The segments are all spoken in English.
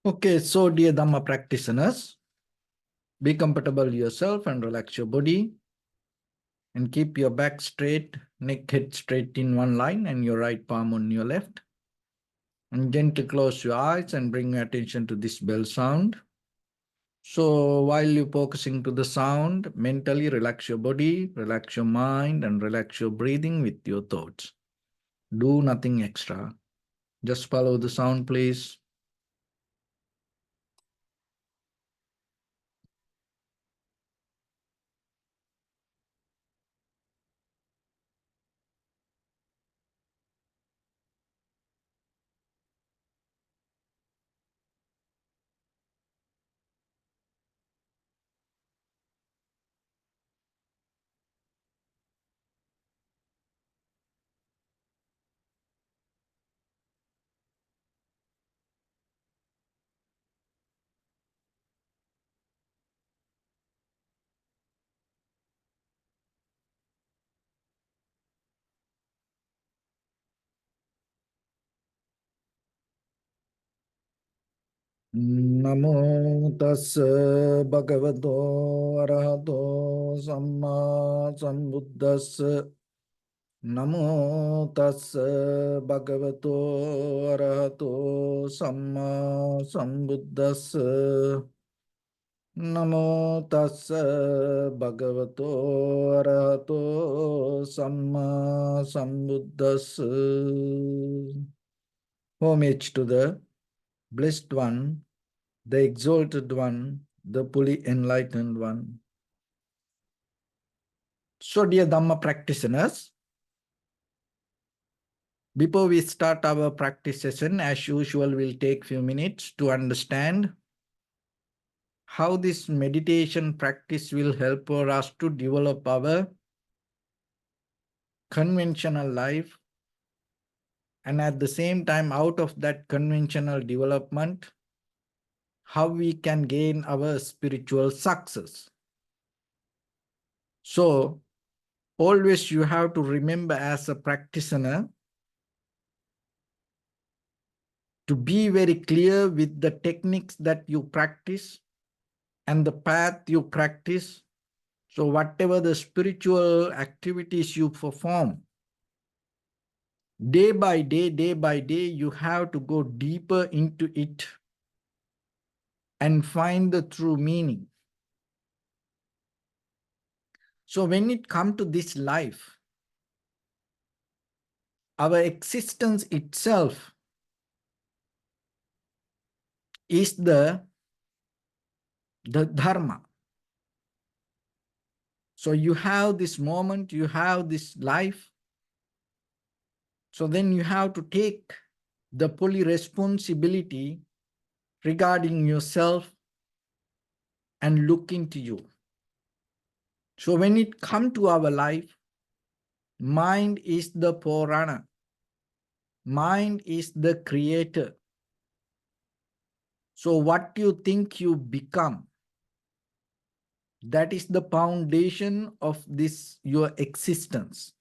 Okay, so dear Dhamma practitioners, be comfortable yourself and relax your body and keep your back straight, neck head straight in one line and your right palm on your left. And gently close your eyes and bring your attention to this bell sound. So while you're focusing to the sound, mentally relax your body, relax your mind, and relax your breathing with your thoughts. Do nothing extra. Just follow the sound, please. Namo tassa bhagavato arahato samma sambuddhassa. Namo tassa bhagavato arahato samma sambuddhassa. Namo tassa bhagavato arahato samma sambuddhassa. Homage to the Blessed One, the Exalted One, the fully enlightened One. So, dear Dhamma practitioners, before we start our practice session, as usual, we'll take a few minutes to understand how this meditation practice will help for us to develop our conventional life, and at the same time, out of that conventional development, how we can gain our spiritual success. So, always you have to remember as a practitioner to be very clear with the techniques that you practice and the path you practice. So whatever the spiritual activities you perform, day by day, you have to go deeper into it and find the true meaning. So when it comes to this life, our existence itself is the Dharma. So you have this moment, you have this life. So then you have to take the fully responsibility regarding yourself and look into you. So when it comes to our life, mind is the forerunner. Mind is the creator. So what you think you become, that is the foundation of this, your existence.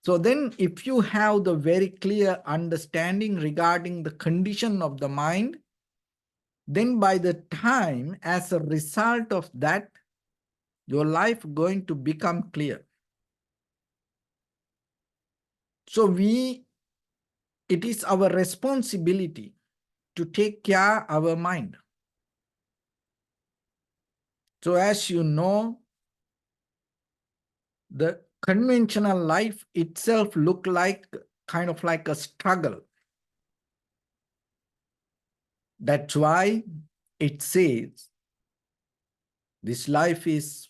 So then if you have the very clear understanding regarding the condition of the mind, then by the time, as a result of that, your life going to become clear. So it is our responsibility to take care of our mind. So as you know, the conventional life itself look like kind of like a struggle. That's why it says this life is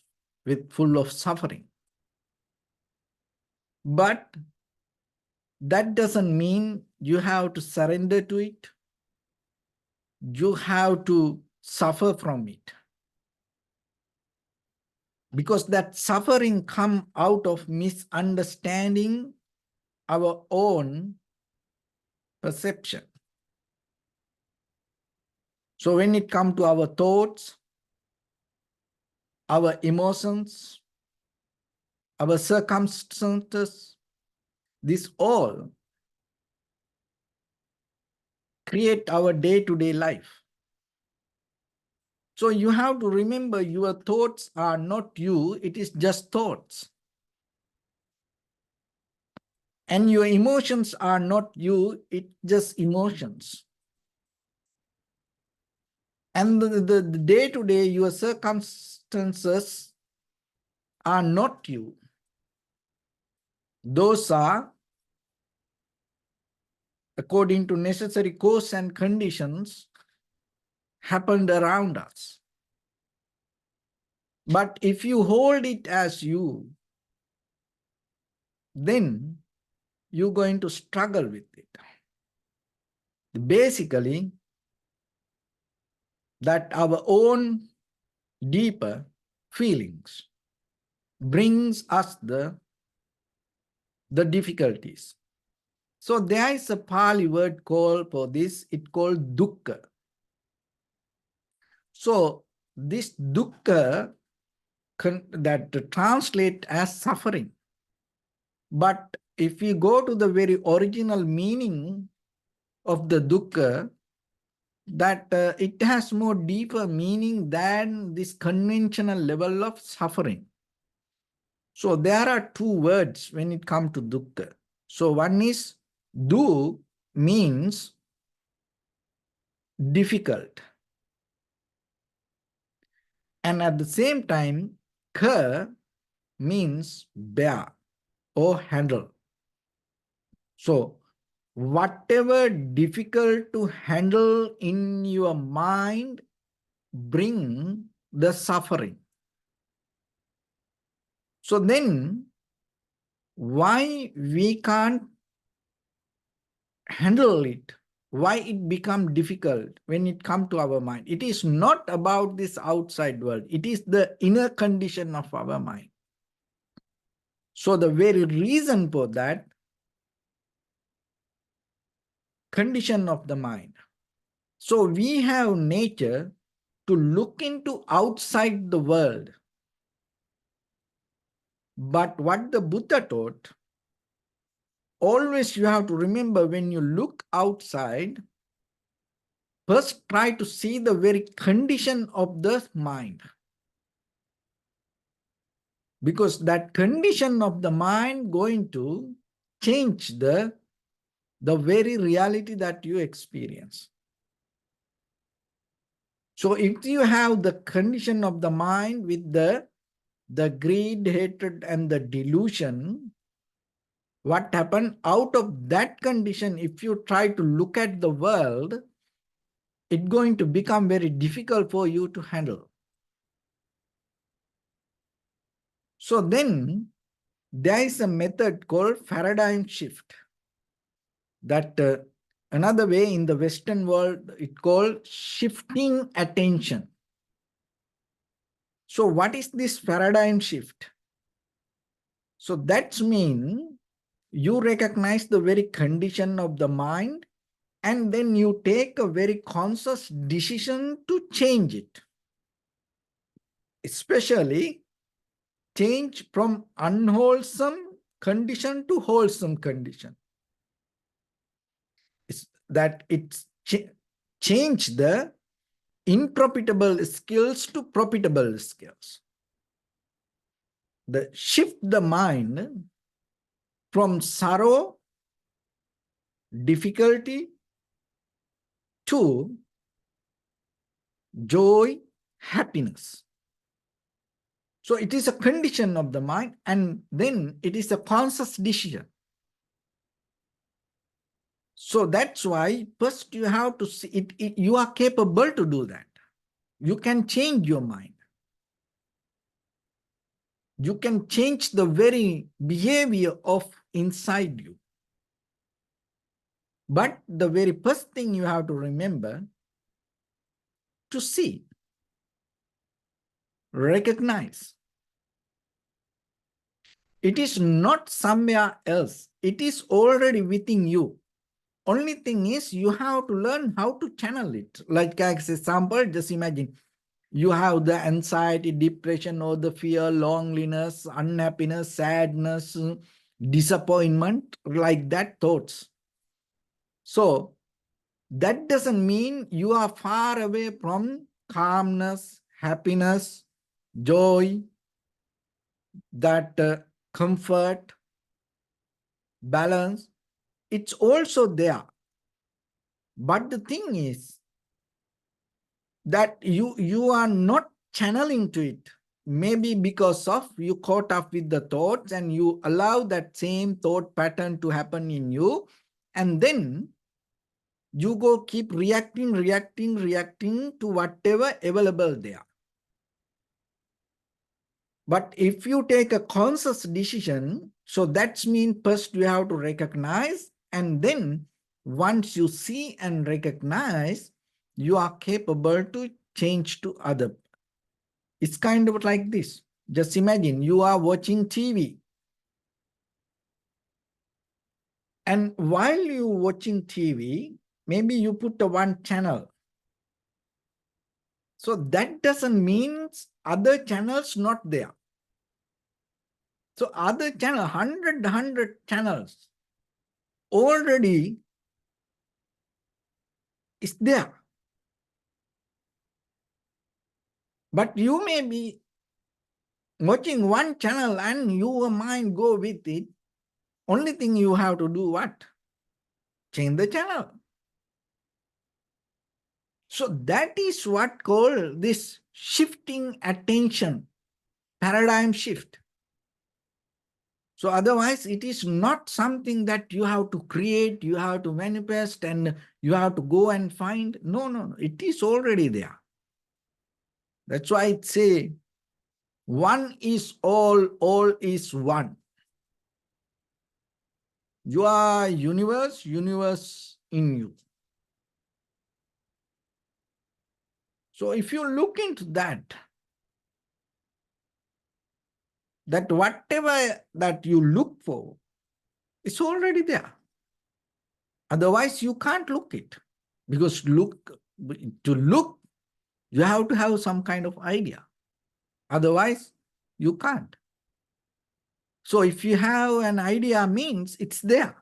full of suffering. But that doesn't mean you have to surrender to it. You have to suffer from it. Because that suffering comes out of misunderstanding our own perception. So when it comes to our thoughts, our emotions, our circumstances, this all create our day-to-day life. So you have to remember your thoughts are not you, it is just thoughts. And your emotions are not you, it's just emotions. And the day-to-day, your circumstances are not you. Those are, according to necessary cause and conditions, happened around us. But if you hold it as you, then you're going to struggle with it. Basically, that our own deeper feelings brings us the difficulties. So there is a Pali word called for this, it called dukkha. So this dukkha that translate as suffering. But if we go to the very original meaning of the dukkha, that it has more deeper meaning than this conventional level of suffering. So there are two words when it comes to dukkha. So one is du means difficult. And at the same time, kha means bear or handle. So whatever difficult to handle in your mind bring the suffering. So then why we can't handle it? Why it become difficult when it come to our mind? It is not about this outside world. It is the inner condition of our mind. So the very reason for that condition of the mind. So we have nature to look into outside the world. But what the Buddha taught, always you have to remember when you look outside, first try to see the very condition of the mind. Because that condition of the mind going to change the very reality that you experience. So if you have the condition of the mind with the greed, hatred, and the delusion, what happened out of that condition, if you try to look at the world, it's going to become very difficult for you to handle. So then there is a method called paradigm shift. That another way in the Western world, it's called shifting attention. So what is this paradigm shift? So that means you recognize the very condition of the mind and then you take a very conscious decision to change it. Especially change from unwholesome condition to wholesome condition. That it's change the unprofitable skills to profitable skills. The shift the mind from sorrow, difficulty to joy, happiness. So it is a condition of the mind and then it is a conscious decision. So that's why first you have to see it, you are capable to do that. You can change your mind. You can change the very behavior of inside you. But the very first thing you have to remember to see, recognize. It is not somewhere else. It is already within you. Only thing is you have to learn how to channel it. Like as example, just imagine you have the anxiety, depression, or the fear, loneliness, unhappiness, sadness, disappointment, like that thoughts. So that doesn't mean you are far away from calmness, happiness, joy, that comfort, balance, it's also there. But the thing is that you are not channeling to it. Maybe because of you caught up with the thoughts and you allow that same thought pattern to happen in you. And then you go keep reacting to whatever available there. But if you take a conscious decision, so that means first you have to recognize, and then once you see and recognize, you are capable to change to other. It's kind of like this. Just imagine you are watching TV. And while you're watching TV, maybe you put a one channel. So that doesn't mean other channels not there. So other channel, 100 channels already is there. But you may be watching one channel and your mind go with it. Only thing you have to do what? Change the channel. So that is what called this shifting attention, paradigm shift. So otherwise it is not something that you have to create, you have to manifest, and you have to go and find. No, it is already there. That's why it say, one is all is one. You are universe, universe in you. So if you look into that whatever that you look for, it's already there. Otherwise, you can't look it. Because to look, you have to have some kind of idea. Otherwise, you can't. So if you have an idea, means it's there.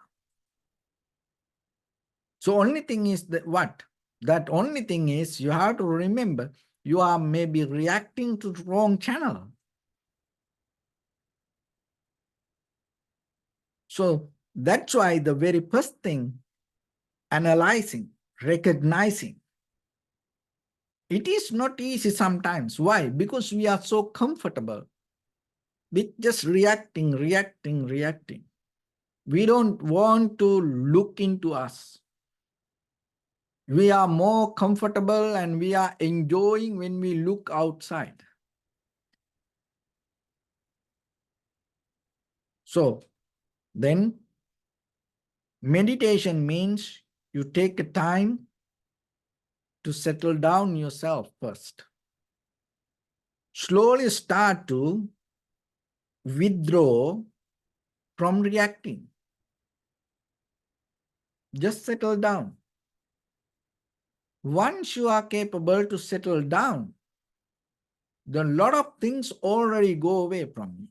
So only thing is that what? That only thing is you have to remember you are maybe reacting to the wrong channel. So that's why the very first thing, analyzing, recognizing, it is not easy sometimes. Why? Because we are so comfortable with just reacting. We don't want to look into us. We are more comfortable and we are enjoying when we look outside. So then meditation means you take a time to settle down yourself first. Slowly start to withdraw from reacting. Just settle down. Once you are capable to settle down, then a lot of things already go away from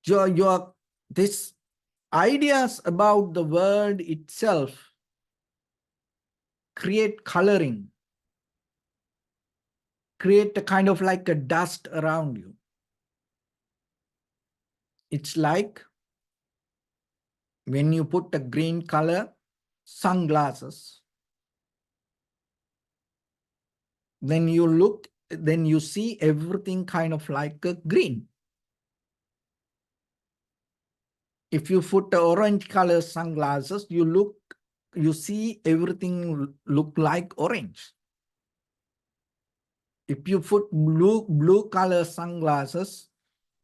you. These ideas about the world itself create coloring, create a kind of like a dust around you. It's like when you put a green color sunglasses, then you look, then you see everything kind of like a green. If you put the orange color sunglasses, you see everything look like orange. If you put blue color sunglasses,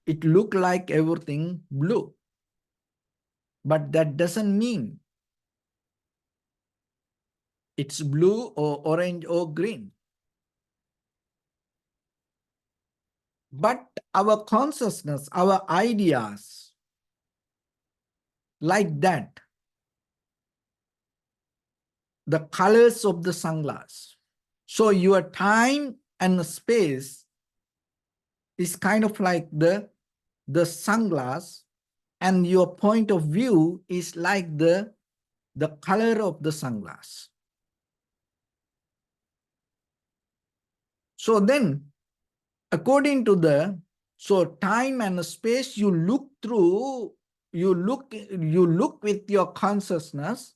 it look like everything blue. But that doesn't mean it's blue or orange or green. But our consciousness, our ideas, like that, the colors of the sunglass. So your time and space is kind of like the sunglass, and your point of view is like the color of the sunglass. So then, according to the, so time and space, you look through, you look with your consciousness,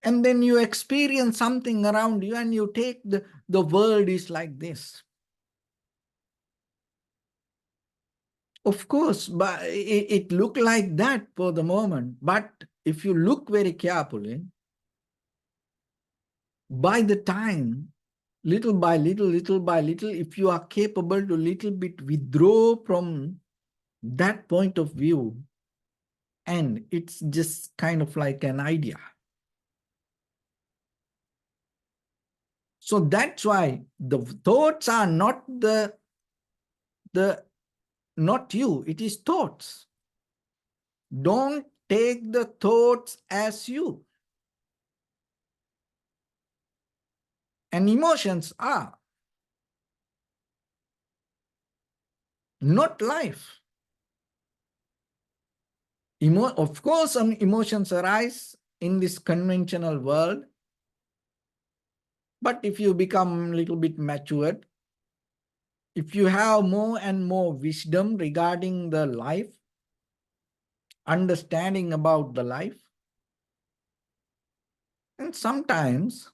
and then you experience something around you and you take the world is like this. Of course, but it looked like that for the moment. But if you look very carefully, by the time, little by little, if you are capable to little bit withdraw from that point of view, and it's just kind of like an idea. So that's why the thoughts are not not you, it is thoughts. Don't take the thoughts as you. And emotions are not life. Of course, some emotions arise in this conventional world. But if you become a little bit matured, if you have more and more wisdom regarding the life, understanding about the life, and sometimes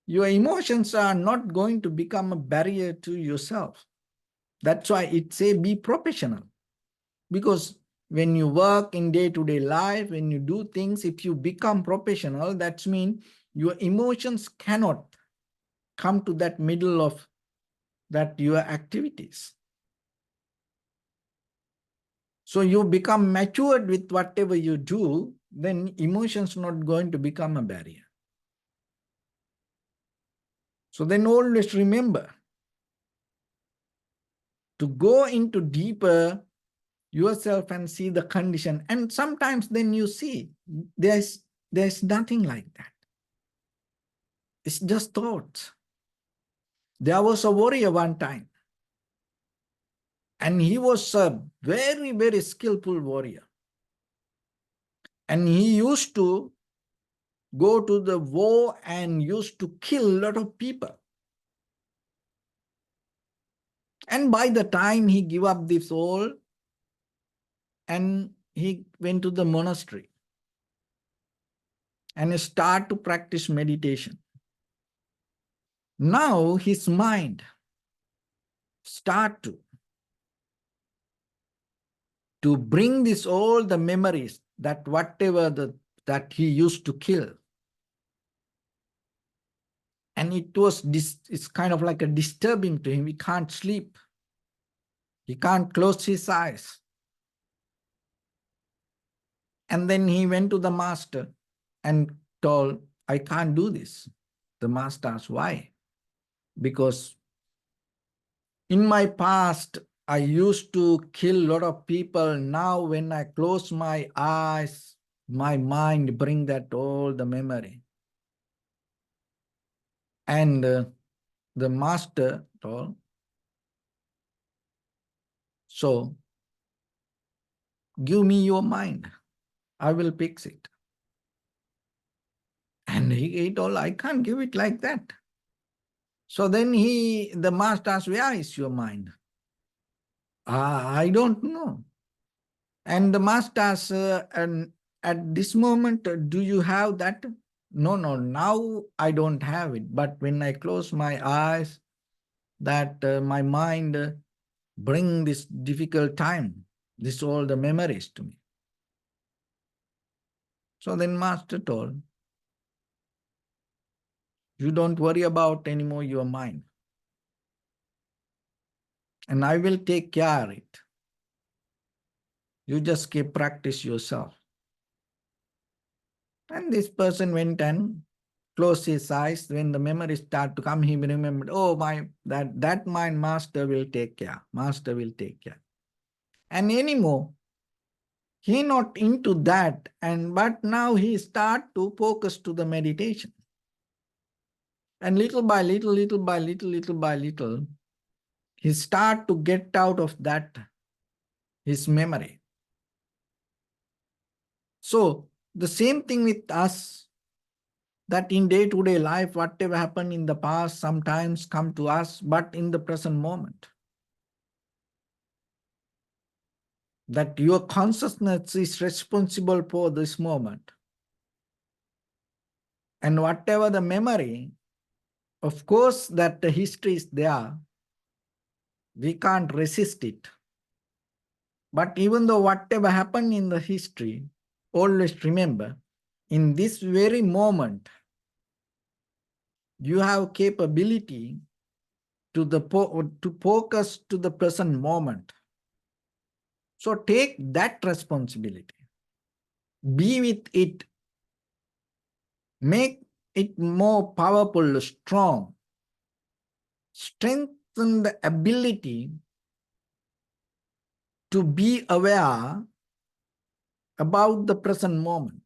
your emotions are not going to become a barrier to yourself. That's why it say be professional. Because when you work in day-to-day life, when you do things, if you become professional, that means your emotions cannot come to that middle of that your activities. So you become matured with whatever you do, then emotions not going to become a barrier. So then always remember to go into deeper yourself and see the condition. And sometimes then you see there's nothing like that. It's just thoughts. There was a warrior one time, and he was a very, very skillful warrior. And he used to go to the war and used to kill a lot of people. And by the time he gave up this all, and he went to the monastery and started to practice meditation. Now his mind start to bring this all the memories that whatever that he used to kill. And it's kind of like a disturbing to him. He can't sleep. He can't close his eyes. And then he went to the master and told, I can't do this. The master asked, why? Because in my past, I used to kill a lot of people. Now when I close my eyes, my mind bring that all the memory. And the master told, so give me your mind. I will fix it. And he told, I can't give it like that. So then the master asked, where is your mind? I don't know. And the master asked, and at this moment, do you have that? No, now I don't have it. But when I close my eyes, that my mind bring this difficult time, this all the memories to me. So then master told, you don't worry about anymore your mind. And I will take care of it. You just keep practice yourself. And this person went and closed his eyes. When the memories start to come, he remembered, oh, that my master will take care. Master will take care. And anymore, he not into that. But now he start to focus to the meditation. And little by little, little by little, little by little, he start to get out of that, his memory. So the same thing with us. that in day-to-day life, whatever happened in the past sometimes come to us, but in the present moment. That your consciousness is responsible for this moment. And whatever the memory, of course, that the history is there, we can't resist it. But even though whatever happened in the history, always remember, in this very moment, you have capability to focus to the present moment. So take that responsibility. Be with it. Make it more powerful, strong. Strengthen the ability to be aware about the present moment.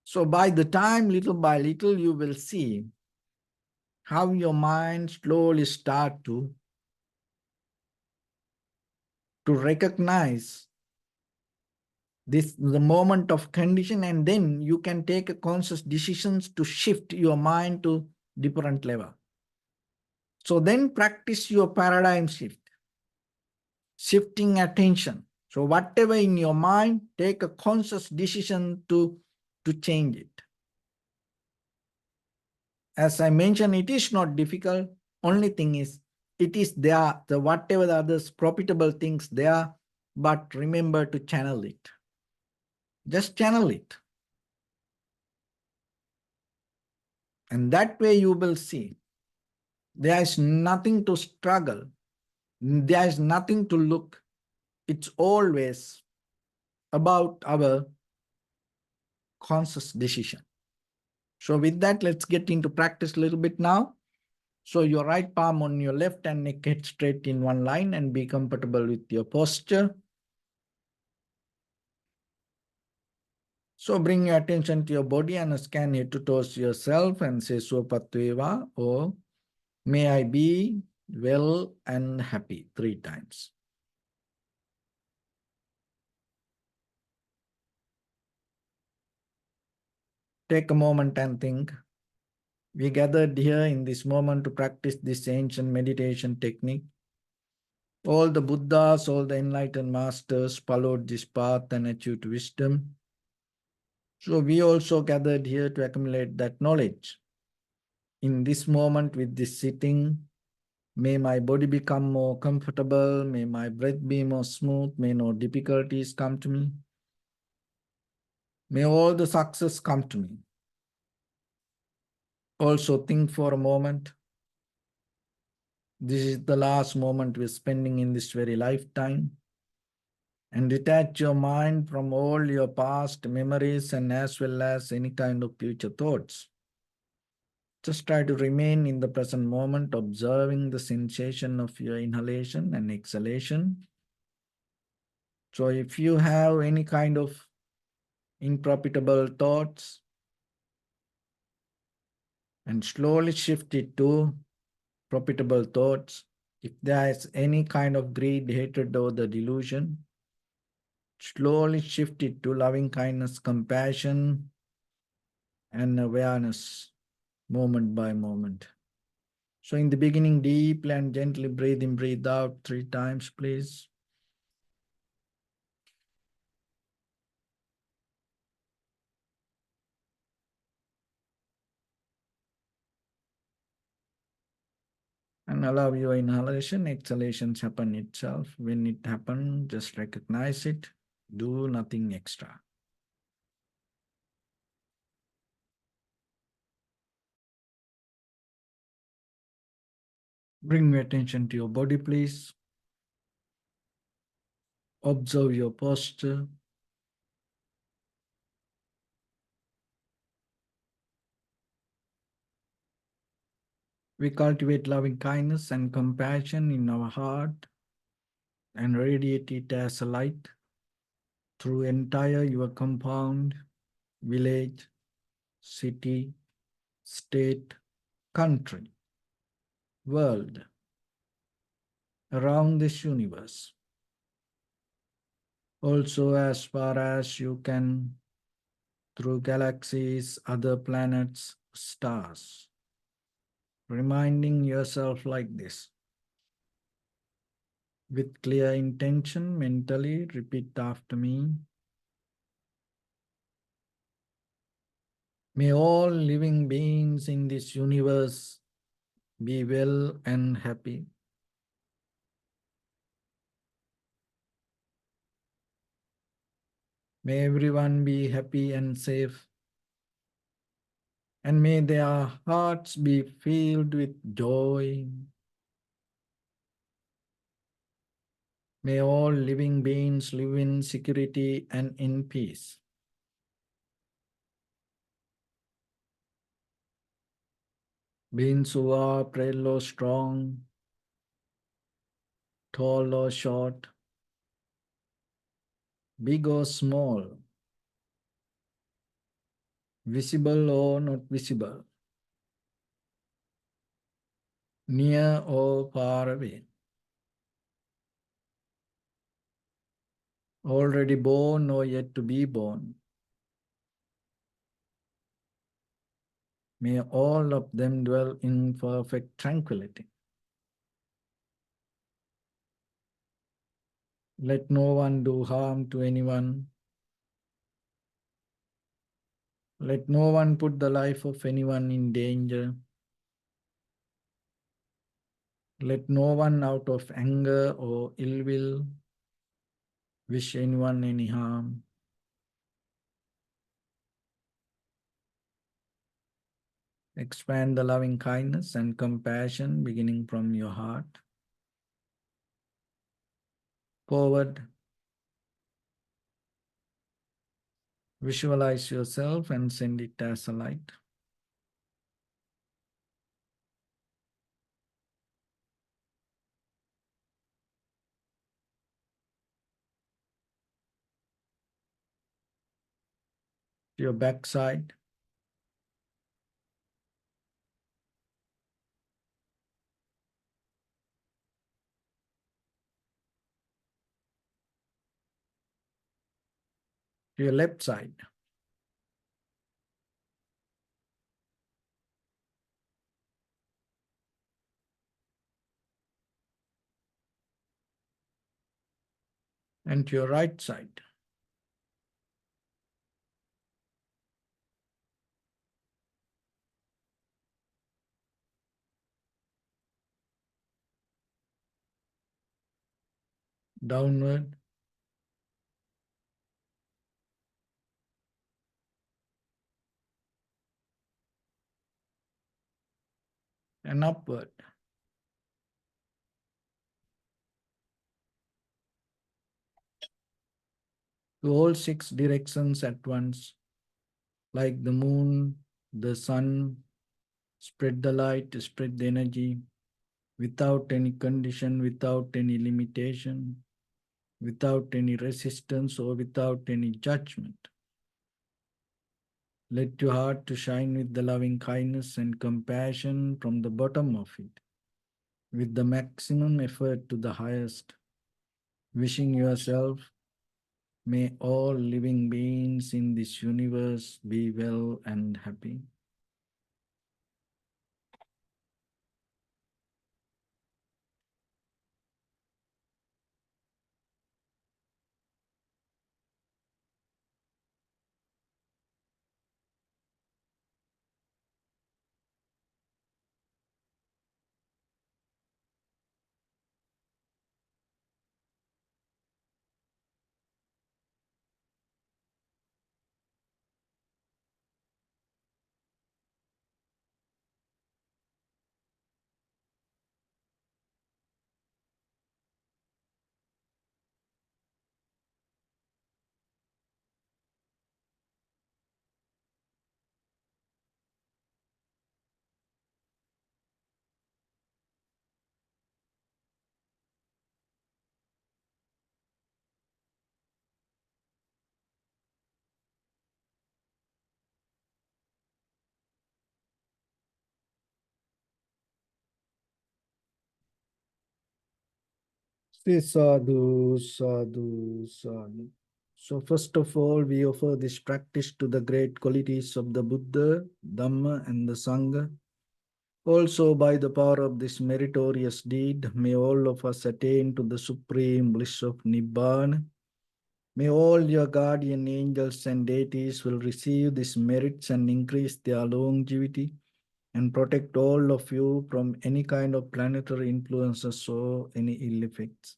So by the time, little by little, you will see how your mind slowly start to recognize this the moment of condition, and then you can take a conscious decisions to shift your mind to different level. So then practice your paradigm shift, shifting attention. So whatever in your mind, take a conscious decision to change it. As I mentioned, it is not difficult. Only thing is, it is there, the whatever the others profitable things there, but remember to channel it. Just channel it. And that way you will see there is nothing to struggle. There is nothing to look. It's always about our conscious decision. So with that, let's get into practice a little bit now. So your right palm on your left and neck head straight in one line, and be comfortable with your posture. So bring your attention to your body and scan head to toes yourself and say Swapatveva, or may I be well and happy 3 times. Take a moment and think. We gathered here in this moment to practice this ancient meditation technique. All the Buddhas, all the enlightened masters followed this path and achieved wisdom. So we also gathered here to accumulate that knowledge. In this moment with this sitting, may my body become more comfortable, may my breath be more smooth, may no difficulties come to me. May all the success come to me. Also think for a moment. This is the last moment we're spending in this very lifetime. And detach your mind from all your past memories and as well as any kind of future thoughts. Just try to remain in the present moment, observing the sensation of your inhalation and exhalation. So if you have any kind of unprofitable thoughts, and slowly shift it to profitable thoughts. If there is any kind of greed, hatred, or the delusion, slowly shift it to loving kindness, compassion, and awareness, moment by moment. So in the beginning, deeply and gently breathe in, breathe out 3 times, please. And allow your inhalation, exhalations happen itself. When it happens, just recognize it. Do nothing extra. Bring your attention to your body, please. Observe your posture. We cultivate loving kindness and compassion in our heart and radiate it as a light through entire your compound, village, city, state, country, world, around this universe. Also, as far as you can, through galaxies, other planets, stars. Reminding yourself like this. With clear intention, mentally repeat after me. May all living beings in this universe be well and happy. May everyone be happy and safe. And may their hearts be filled with joy. May all living beings live in security and in peace. Beings who are frail or strong, tall or short, big or small, visible or not visible, near or far away, already born or yet to be born. May all of them dwell in perfect tranquility. Let no one do harm to anyone. Let no one put the life of anyone in danger. Let no one out of anger or ill will wish anyone any harm. Expand the loving kindness and compassion beginning from your heart. Forward. Visualize yourself and send it as a light. To your backside. To your left side. And to your right side. Downward. And upward. To all six directions at once. Like the moon, the sun, spread the light, spread the energy without any condition, without any limitation, without any resistance or without any judgment. Let your heart to shine with the loving kindness and compassion from the bottom of it, with the maximum effort to the highest, wishing yourself, may all living beings in this universe be well and happy. Say sadhu, sadhu, sadhu. So first of all, we offer this practice to the great qualities of the Buddha, Dhamma, and the Sangha. Also, by the power of this meritorious deed, may all of us attain to the supreme bliss of Nibbana. May all your guardian angels and deities will receive these merits and increase their longevity and protect all of you from any kind of planetary influences or any ill effects.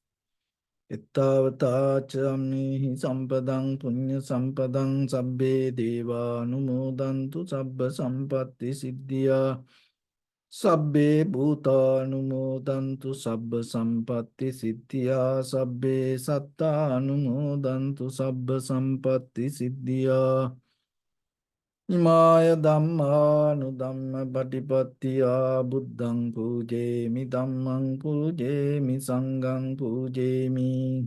Ittavata chamnihi sampadang punya sampadang sabbe deva anumodantu sabba sampatti siddhya sabbe bhuta anumodantu sabba sampatti siddhya sabbe satta anumodantu sabba sampatti siddhya Imaya Dhamma Dhamma Patipattiya Buddhang Pujemi Dhammang Pujemi Sanghang Pujemi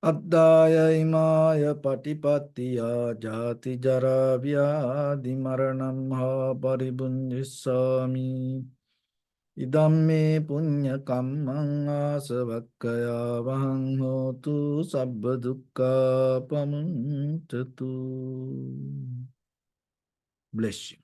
Addaya Imaya Patipattiya Jati Jara Vyadi Maranam Ha Paribunjissami Idamme Punya Kammang Asavakkaya Vahang Hotu Sabba Dukkha Pamuncatu. Bless you.